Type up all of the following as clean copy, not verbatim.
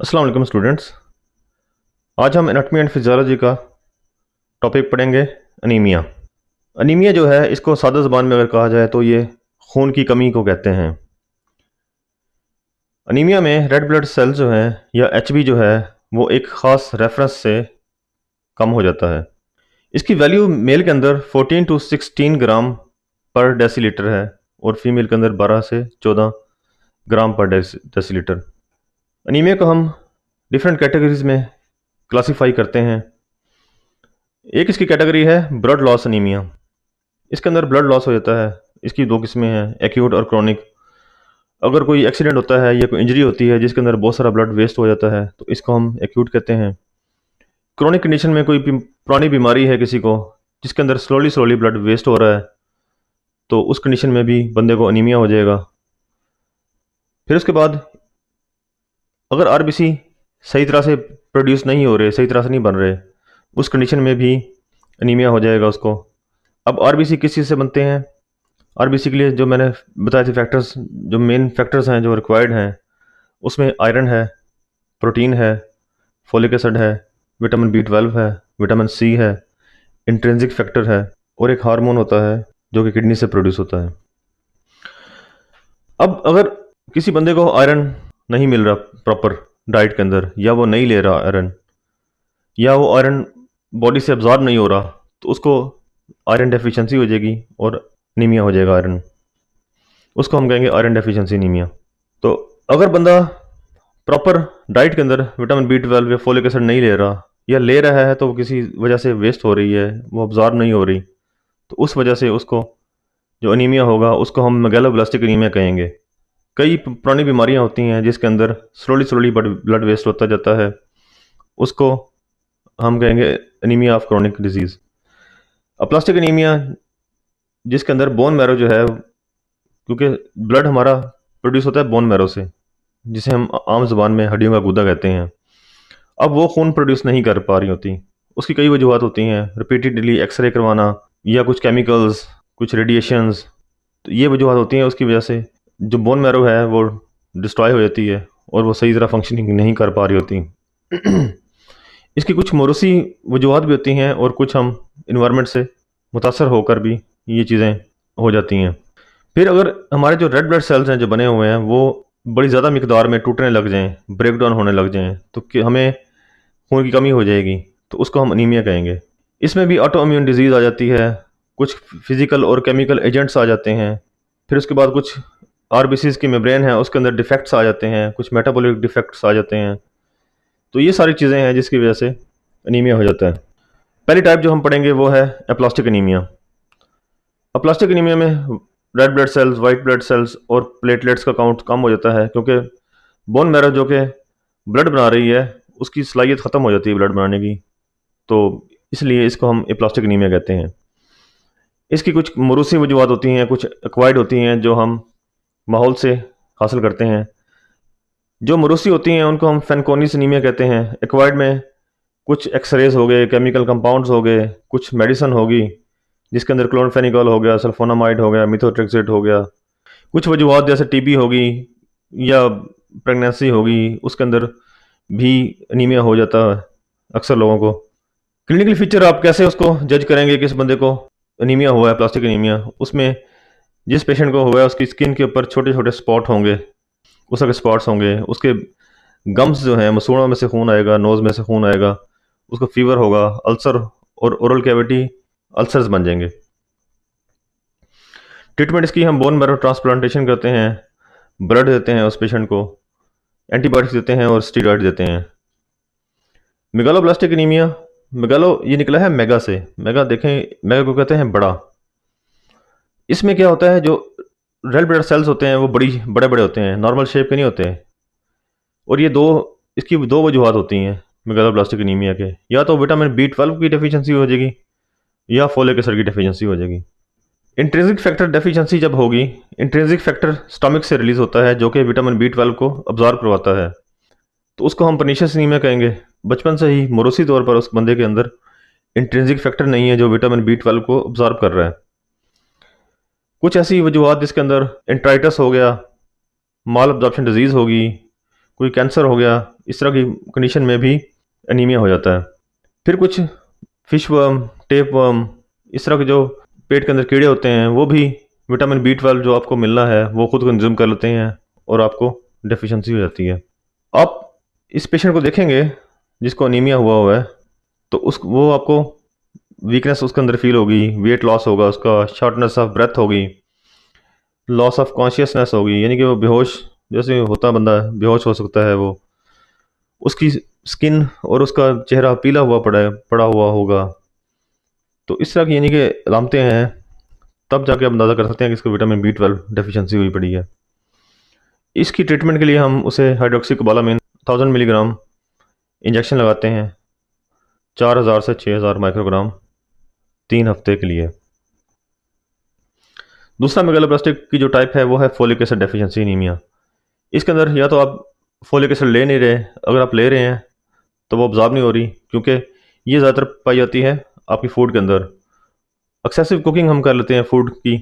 अस्सलाम वालेकुम स्टूडेंट्स। आज हम एनाटॉमी एंड फिजियोलॉजी का टॉपिक पढ़ेंगे अनीमिया। अनीमिया जो है इसको सादा ज़बान में अगर कहा जाए तो ये खून की कमी को कहते हैं। अनीमिया में रेड ब्लड सेल्स जो हैं या एचबी जो है वो एक ख़ास रेफरेंस से कम हो जाता है। इसकी वैल्यू मेल के अंदर 14 टू 16 ग्राम पर डेसीलीटर है और फीमेल के अंदर 12 से 14 ग्राम पर डेसीलीटर। अनीमिया को हम डिफरेंट कैटेगरीज में क्लासीफाई करते हैं। एक इसकी कैटेगरी है ब्लड लॉस अनीमिया। इसके अंदर ब्लड लॉस हो जाता है। इसकी दो किस्में हैं, एक्यूट और क्रॉनिक। अगर कोई एक्सीडेंट होता है या कोई इंजरी होती है जिसके अंदर बहुत सारा ब्लड वेस्ट हो जाता है तो इसको हम एक्यूट कहते हैं। क्रॉनिक कंडीशन में कोई पुरानी बीमारी है किसी को जिसके अंदर स्लोली स्लोली ब्लड वेस्ट हो रहा है तो उस कंडीशन में भी बंदे को अनीमिया हो जाएगा। फिर उसके बाद अगर आरबीसी सही तरह से प्रोड्यूस नहीं हो रहे, सही तरह से नहीं बन रहे, उस कंडीशन में भी अनीमिया हो जाएगा उसको। अब आरबीसी किस चीज़ से बनते हैं? आरबीसी के लिए जो मैंने बताए थे फैक्टर्स, जो मेन फैक्टर्स हैं जो रिक्वायर्ड हैं, उसमें आयरन है, प्रोटीन है, फोलिक एसिड है, विटामिन बी 12 है, विटामिन सी है, इंट्रिंसिक फैक्टर है और एक हार्मोन होता है जो कि किडनी से प्रोड्यूस होता है। अब अगर किसी बंदे को आयरन नहीं मिल रहा प्रॉपर डाइट के अंदर, या वो नहीं ले रहा आयरन, या वो आयरन बॉडी से अब्जॉर्ब नहीं हो रहा, तो उसको आयरन डेफिशिएंसी हो जाएगी और अनीमिया हो जाएगा आयरन। उसको हम कहेंगे आयरन डेफिशिएंसी अनीमिया। तो अगर बंदा प्रॉपर डाइट के अंदर विटामिन बी 12 या फोलिक एसिड नहीं ले रहा, या ले रहा है तो वो किसी वजह से वेस्ट हो रही है, वो अब्जॉर्ब नहीं हो रही, तो उस वजह से उसको जो अनीमिया होगा उसको हम मेगालोब्लास्टिक अनीमिया कहेंगे। कई पुरानी बीमारियां होती हैं जिसके अंदर स्लोली स्लोली ब्लड वेस्ट होता जाता है, उसको हम कहेंगे anaemia of chronic disease. Aplastic anaemia जिसके अंदर बोन मैरो जो है, क्योंकि ब्लड हमारा प्रोड्यूस होता है बोन मैरो से, जिसे हम आम जुबान में हड्डियों का गूदा कहते हैं। अब वो खून प्रोड्यूस नहीं कर पा रही होती। उसकी कई वजूहत होती हैं, रिपीटेडली एक्सरे करवाना या कुछ केमिकल्स, कुछ रेडिएशंस, तो ये वजूहत होती हैं। उसकी वजह से जो बोन मैरो है वो डिस्ट्रॉय हो जाती है और वो सही तरह फंक्शनिंग नहीं कर पा रही होती। इसकी कुछ मोरूसी वजूहत भी होती हैं और कुछ हम इन्वायरमेंट से मुतासर होकर भी ये चीज़ें हो जाती हैं। फिर अगर हमारे जो रेड ब्लड सेल्स हैं जो बने हुए हैं वो बड़ी ज़्यादा मिकदार में टूटने लग जाएं, ब्रेक डाउन होने लग जाएं, तो हमें खून की कमी हो जाएगी, तो उसको हम अनीमिया कहेंगे। इसमें भी ऑटो इम्यून डिजीज़ आ जाती है, कुछ फिजिकल और केमिकल एजेंट्स आ जाते हैं। फिर उसके बाद कुछ आरबीसीज की मेम्ब्रेन है उसके अंदर डिफेक्ट्स आ जाते हैं, कुछ मेटाबॉलिक डिफेक्ट्स आ जाते हैं। तो ये सारी चीज़ें हैं जिसकी वजह से अनीमिया हो जाता है। पहली टाइप जो हम पढ़ेंगे वो है एप्लास्टिक अनीमिया। अप्लास्टिक अनीमिया में red blood cells, white blood cells और प्लेटलेट्स का काउंट कम हो जाता है, क्योंकि बोन मैरो जो कि ब्लड बना रही है उसकी सलाहियत ख़त्म हो जाती है ब्लड बनाने की, तो इसलिए इसको हम एप्लास्टिक अनीमिया कहते हैं। इसकी कुछ मौरूसी वजूहत होती हैं, कुछ एक्वायर्ड होती हैं जो हम माहौल से हासिल करते हैं। जो मौरूसी होती हैं उनको हम फैनकोनिस अनीमिया कहते हैं। एक्वायर्ड में कुछ एक्सरेज हो गए, केमिकल कंपाउंड्स हो गए, कुछ मेडिसिन होगी जिसके अंदर क्लोरफेनिकॉल हो गया, सल्फोनामाइड हो गया, मिथोट्रेक्सेट हो गया। कुछ वजूहत जैसे टीबी होगी या प्रेगनेंसी होगी, उसके अंदर भी अनीमिया हो जाता है अक्सर लोगों को। क्लिनिकल फीचर आप कैसे उसको जज करेंगे कि इस बंदे को अनीमिया हुआ है, प्लास्टिक अनीमिया? उसमें जिस पेशेंट को हुआ है उसकी स्किन के ऊपर छोटे छोटे स्पॉट होंगे, उस के स्पॉट्स होंगे, उसके गम्स जो हैं, मसूड़ों में से खून आएगा, नोज़ में से खून आएगा, उसको फीवर होगा, अल्सर और ओरल कैविटी अल्सर्स बन जाएंगे। ट्रीटमेंट इसकी हम बोन मैरो ट्रांसप्लांटेशन करते हैं, ब्लड देते हैं उस पेशेंट को, एंटीबायोटिक्स देते हैं और स्टीरॉयड देते हैं। मेगालोब्लास्टिक अनीमिया, मेगालो ये निकला है मेगा से। मेगा देखें, मेगा को कहते हैं बड़ा। इसमें क्या होता है, जो रेड ब्लड सेल्स होते हैं वो बड़े बड़े होते हैं, नॉर्मल शेप के नहीं होते। और ये इसकी दो वजूहत होती हैं मेगालोब्लास्टिक अनीमिया के, या तो विटामिन बी 12 की डेफिशिएंसी हो जाएगी या फोलिक एसिड की डेफिशिएंसी हो जाएगी। इंट्रिंसिक फैक्टर डेफिशिएंसी जब होगी, इंट्रिंसिक फैक्टर स्टमक से रिलीज होता है जो कि विटामिन बी 12 को अब्जॉर्ब करवाता है, तो उसको हम पर्नीशियस अनीमिया कहेंगे। बचपन से ही मोरूसी तौर पर उस बंदे के अंदर इंट्रिंसिक फैक्टर नहीं है जो विटामिन बी 12 को अब्जॉर्ब कर रहा है। कुछ ऐसी वजूहत जिसके अंदर इंट्राइटस हो गया, माल अब्जॉर्प्शन डिजीज़ होगी, कोई कैंसर हो गया, इस तरह की कंडीशन में भी एनीमिया हो जाता है। फिर कुछ फिश वर्म, टेप वर्म, इस तरह के जो पेट के अंदर कीड़े होते हैं वो भी विटामिन B12 जो आपको मिलना है वो खुद कंज्यूम कर लेते हैं और आपको डेफिशिएंसी हो जाती है। आप इस पेशेंट को देखेंगे जिसको अनीमिया हुआ हुआ है, तो उस वो आपको वीकनेस उसके अंदर फील होगी, वेट लॉस होगा उसका, शॉर्टनेस ऑफ ब्रेथ होगी, लॉस ऑफ कॉन्शियसनेस होगी, यानी कि वो बेहोश जैसे होता बंदा बेहोश हो सकता है वो, उसकी स्किन और उसका चेहरा पीला हुआ पड़ा हुआ होगा। तो इस तरह की यानी कि अलामतें हैं, तब जाके आप अंदाज़ा कर सकते हैं कि इसको विटामिन B12 डेफिशिएंसी हुई पड़ी है। इसकी ट्रीटमेंट के लिए हम उसे हाइड्रोक्सीकोबालामिन 1000 मिलीग्राम इंजेक्शन लगाते हैं, 4000 से 6000 माइक्रोग्राम 3 हफ्ते के लिए। दूसरा मेगालोब्लास्टिक की जो टाइप है वो है फोलिक एसिड डेफिशिएंसी एनीमिया। इसके अंदर या तो आप फोलिक एसिड ले नहीं रहे, अगर आप ले रहे हैं तो वो ऑब्जॉर्ब नहीं हो रही, क्योंकि ये ज़्यादातर पाई जाती है आपकी फूड के अंदर। एक्सेसिव कुकिंग हम कर लेते हैं फूड की,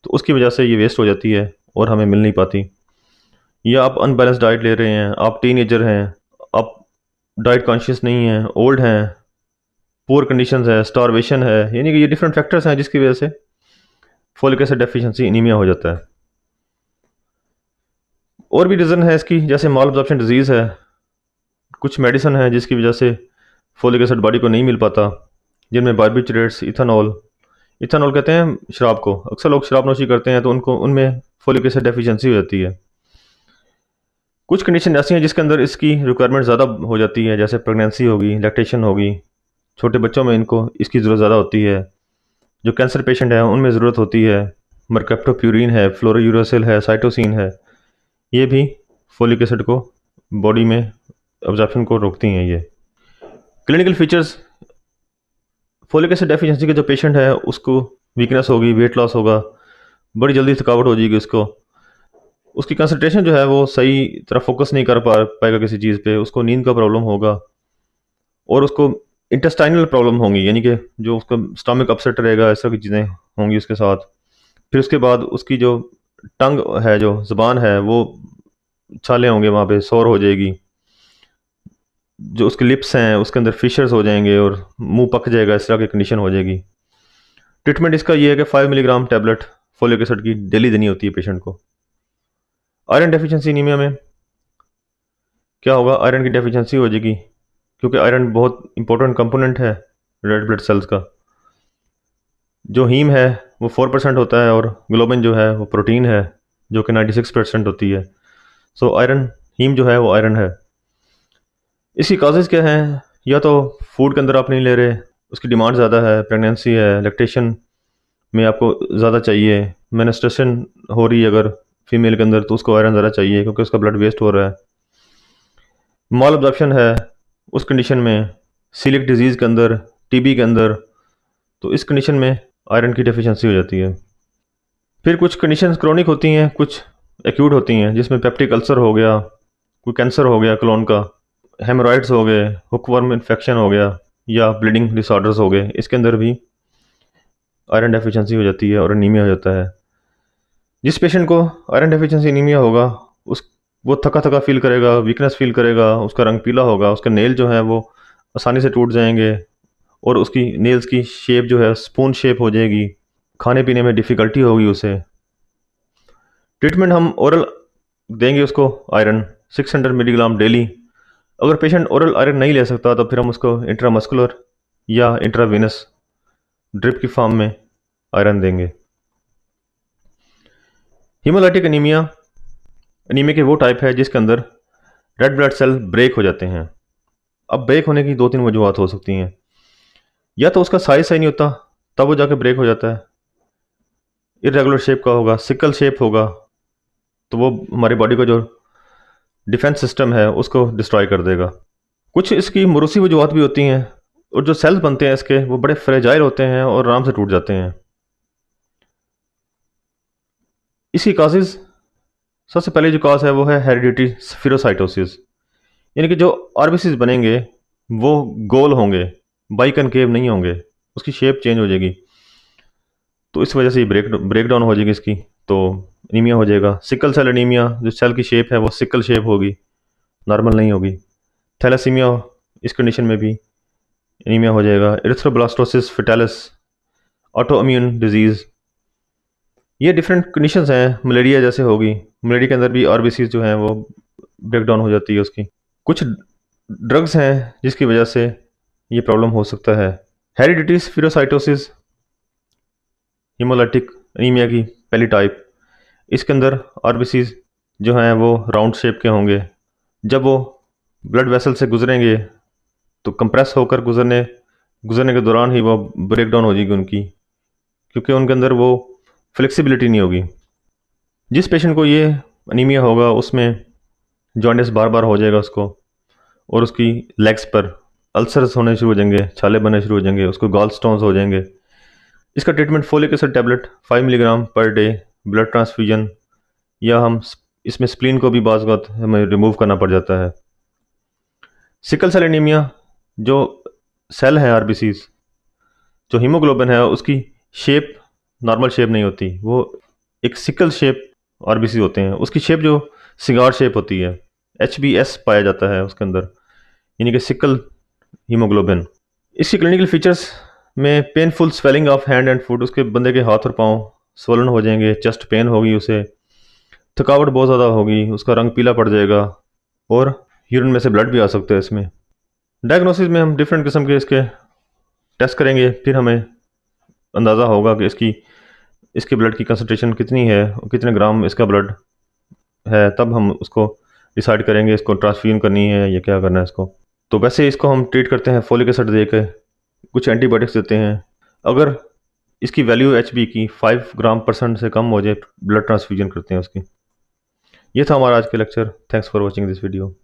तो उसकी वजह से ये वेस्ट हो जाती है और हमें मिल नहीं पाती। या आप अनबैलेंस डाइट ले रहे हैं, आप टीनेजर हैं, आप डाइट कॉन्शियस नहीं हैं, ओल्ड हैं, पुअर कंडीशंस है, स्टारवेशन है, यानी कि ये डिफरेंट फैक्टर्स हैं जिसकी वजह से फोलिक एसिड डेफिशिएंसी एनीमिया हो जाता है। और भी रीज़न है इसकी, जैसे माल अब्जॉर्प्शन डिजीज़ है, कुछ मेडिसिन है जिसकी वजह से फोलिक एसिड बॉडी को नहीं मिल पाता, जिनमें बारबिचरेट्स, इथानॉल, इथानॉल कहते हैं शराब को, अक्सर लोग शराब नोशी करते हैं तो उनको उनमें फोलिक एसिड डेफिशिएंसी हो जाती है। कुछ कंडीशन ऐसी हैं जिसके अंदर इसकी रिक्वायरमेंट ज़्यादा हो जाती है, जैसे प्रेगनेंसी होगी, लैक्टेशन होगी, छोटे बच्चों में इनको इसकी ज़रूरत ज़्यादा होती है, जो कैंसर पेशेंट हैं उनमें ज़रूरत होती है, मरकेप्टोप्यूरिन है, फ्लोरोयूरासिल है, साइटोसिन है, ये भी फोलिक एसिड को बॉडी में अब्जॉर्प्शन को रोकती हैं। ये clinical features, folic acid deficiency का जो पेशेंट है उसको वीकनेस होगी, वेट लॉस होगा, बड़ी जल्दी थकावट हो जाएगी उसको, उसकी कंसंट्रेशन जो है वो सही तरह फोकस नहीं कर पाएगा किसी चीज़ पे, उसको नींद का प्रॉब्लम होगा और उसको इंटेस्टाइनल प्रॉब्लम होंगी, यानी कि जो उसका स्टमक अपसेट रहेगा, इस तरह की चीज़ें होंगी उसके साथ। फिर उसके बाद उसकी जो टंग है, जो ज़ुबान है, वो छाले होंगे वहाँ पे, सौर हो जाएगी, जो उसके लिप्स हैं उसके अंदर फिशर्स हो जाएंगे और मुंह पक जाएगा, इस तरह की कंडीशन हो जाएगी। ट्रीटमेंट इसका ये है कि 5 मिलीग्राम टैबलेट फोलिक एसिड की डेली देनी होती है पेशेंट को। आयरन डेफिशिएंसी एनीमिया में क्या होगा, आयरन की डेफिशिएंसी हो जाएगी, क्योंकि आयरन बहुत इंपॉर्टेंट कंपोनेंट है रेड ब्लड सेल्स का। जो हीम है वो 4% होता है और ग्लोबिन जो है वो प्रोटीन है जो कि 96% होती है। सो आयरन, हीम जो है वो आयरन है। इसकी काजेज़ क्या हैं, या तो फूड के अंदर आप नहीं ले रहे, उसकी डिमांड ज़्यादा है, प्रेगनेंसी है, लैक्टेशन में आपको ज़्यादा चाहिए, मेंस्ट्रुएशन हो रही है अगर फीमेल के अंदर तो उसको आयरन ज़्यादा चाहिए क्योंकि उसका ब्लड वेस्ट हो रहा है। माल अब्जॉर्प्शन है उस कंडीशन में, सीलिक डिजीज़ के अंदर, टीबी के अंदर, तो इस कंडीशन में आयरन की डेफिशिएंसी हो जाती है। फिर कुछ कंडीशंस क्रोनिक होती हैं, कुछ एक्यूट होती हैं, जिसमें पेप्टिक अल्सर हो गया, कोई कैंसर हो गया कोलोन का, हेमोरॉइड्स हो गए, हुकवर्म इन्फेक्शन हो गया या ब्लीडिंग डिसऑर्डर्स हो गए, इसके अंदर भी आयरन डेफिशिएंसी हो जाती है और एनीमिया हो जाता है। जिस पेशेंट को आयरन डेफिशिएंसी एनीमिया होगा उस वो थका थका फील करेगा, वीकनेस फील करेगा, उसका रंग पीला होगा, उसके नेल जो है वो आसानी से टूट जाएंगे और उसकी नेल्स की शेप जो है स्पून शेप हो जाएगी, खाने पीने में डिफ़िकल्टी होगी उसे। ट्रीटमेंट हम ओरल देंगे उसको आयरन 600 मिलीग्राम डेली। अगर पेशेंट ओरल आयरन नहीं ले सकता तो फिर हम उसको इंट्रामस्कुलर या इंट्रावेनस ड्रिप की फॉर्म में आयरन देंगे। हीमोलाइटिक एनीमिया, एनीमिया के वो टाइप है जिसके अंदर रेड ब्लड सेल ब्रेक हो जाते हैं। अब ब्रेक होने की 2-3 वजूहत हो सकती हैं, या तो उसका साइज सही नहीं होता तब वो जाके ब्रेक हो जाता है, इरेगुलर शेप का होगा, सिकल शेप होगा, तो वो हमारी बॉडी का जो डिफेंस सिस्टम है उसको डिस्ट्रॉय कर देगा। कुछ इसकी मोरूसी वजूहत भी होती हैं और जो सेल्स बनते हैं इसके वो बड़े फ्रेजाइल होते हैं और आराम से टूट जाते हैं। इसकी काजेज़, सबसे पहले जो काज है वो है हेरिडिटी स्फीरोसाइटोसिस, यानी कि जो आरबीसीज बनेंगे वो गोल होंगे, बाइकनकेव नहीं होंगे, उसकी शेप चेंज हो जाएगी, तो इस वजह से ये ब्रेक डाउन हो जाएगी इसकी, तो एनीमिया हो जाएगा। सिकल सेल एनीमिया, जो सेल की शेप है वो सिकल शेप होगी, नॉर्मल नहीं होगी। थैलेसीमिया, इस कंडीशन में भी एनीमिया हो जाएगा। Erythroblastosis fetalis, auto immune disease, ये डिफरेंट कंडीशंस हैं। मलेरिया जैसे होगी, मलेरिया के अंदर भी आरबीसी जो हैं वो ब्रेक डाउन हो जाती है उसकी। कुछ ड्रग्स हैं जिसकी वजह से ये प्रॉब्लम हो सकता है। हेरिडिटी स्फीरोसाइटोसिस, हीमोलाइटिक एनीमिया की पहली टाइप, इसके अंदर आरबीसी जो हैं वो राउंड शेप के होंगे। जब वो ब्लड वेसल से गुजरेंगे तो कंप्रेस होकर गुजरने के दौरान ही वो ब्रेक डाउन हो जाएगी उनकी, क्योंकि उनके अंदर वो फ्लेक्सिबिलिटी नहीं होगी। जिस पेशेंट को ये अनीमिया होगा उसमें जॉन्डिस बार बार हो जाएगा उसको, और उसकी लेग्स पर अल्सर्स होने शुरू हो जाएंगे, छाले बनने शुरू हो जाएंगे, उसको गॉल स्टोन्स हो जाएंगे। इसका treatment folic acid tablet 5 milligram per day, blood transfusion, या हम इसमें स्प्लीन को भी बाज़ वक़्त हमें रिमूव करना पड़ जाता है। सिकल सेल एनीमिया, जो सेल हैं आरबीसीज, जो हीमोग्लोबिन है उसकी शेप नॉर्मल शेप नहीं होती, वो एक सिकल शेप आरबीसी होते हैं। उसकी शेप जो सिगार शेप होती है, HbS पाया जाता है उसके अंदर, यानी कि सिकल हीमोग्लोबिन। इसकी क्लिनिकल फीचर्स में painful swelling of hand and foot, उसके बंदे के हाथ और पाँव स्वलन हो जाएंगे, चेस्ट पेन होगी उसे, थकावट बहुत ज़्यादा होगी, उसका रंग पीला पड़ जाएगा, और यूरिन में से ब्लड भी आ सकता है इसमें। डायग्नोसिस में हम डिफरेंट किस्म के इसके टेस्ट करेंगे, फिर हमें अंदाज़ा होगा कि इसकी ब्लड की कंसनट्रेशन कितनी है और कितने ग्राम इसका ब्लड है, तब हम उसको डिसाइड करेंगे इसको ट्रांसफ्यूजन करनी है या क्या करना है इसको। तो वैसे इसको हम ट्रीट करते हैं फोलिक एसिड दे के, कुछ एंटीबायोटिक्स देते हैं। अगर इसकी वैल्यू HB की 5 ग्राम % से कम हो जाए, ब्लड ट्रांसफ्यूजन करते हैं उसकी। ये था हमारा आज का lecture. Thanks for watching this video.